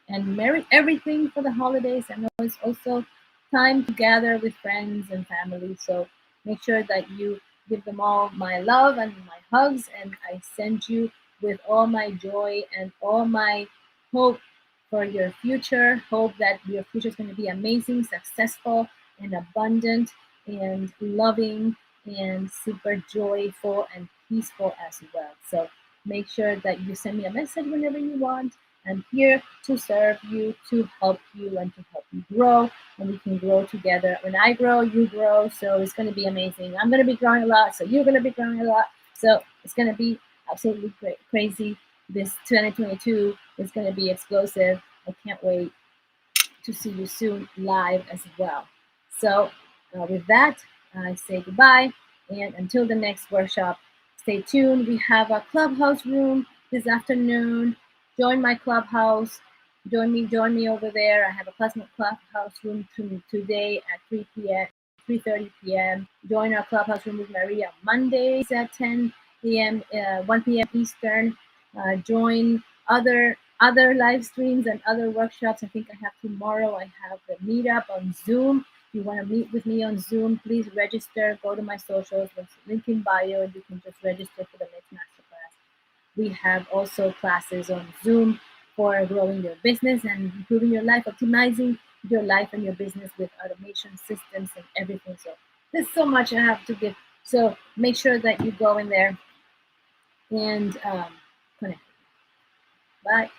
and Merry everything for the holidays. I know it's also time to gather with friends and family. So make sure that you give them all my love and my hugs, and I send you with all my joy and all my hope for your future. Hope that your future is going to be amazing, successful, and abundant, and loving, and super joyful and peaceful as well. So make sure that you send me a message whenever you want. I'm here to serve you, to help you, and to help you grow. And we can grow together. When I grow, you grow. So it's going to be amazing. I'm going to be growing a lot. So you're going to be growing a lot. So it's going to be absolutely crazy. This 2022 is going to be explosive. I can't wait to see you soon live as well. So with that, I say goodbye. And until the next workshop, stay tuned. We have a clubhouse room this afternoon. Join my clubhouse. Join me over there. I have a clubhouse room today at 3 p.m. 3:30 p.m. Join our clubhouse room with Maria Mondays at 10 p.m. 1 p.m. Eastern. Join other live streams and other workshops. I think I have tomorrow. I have the meetup on Zoom. If you want to meet with me on Zoom, please register. Go to my socials. There's a link in bio. You can just register for the next masterclass. We have also classes on Zoom for growing your business and improving your life, optimizing your life and your business with automation systems and everything. So there's so much I have to give. So make sure that you go in there and connect. Bye.